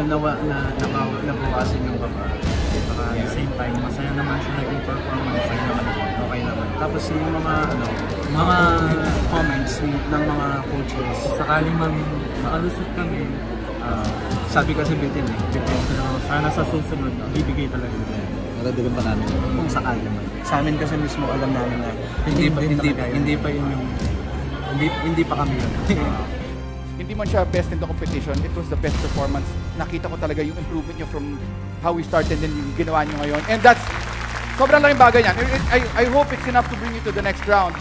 nabawasan yung kaba. At the same time, masaya naman sa naging performance. Okay naman. Tapos yung mga comments ng mga coaches, Sakali maalusot kami, sabi kasi bitin sana sa susunod, bibigay talaga. Naradigan pa namin kung sakali naman. Sa amin kasi mismo alam namin na hindi pa kami yun. Hindi man siya best in the competition, it was the best performance. Nakita ko talaga yung improvement nyo from how we started and yung ginawa nyo ngayon. And that's, sobrang laking bagay yan. I hope it's enough to bring you to the next round.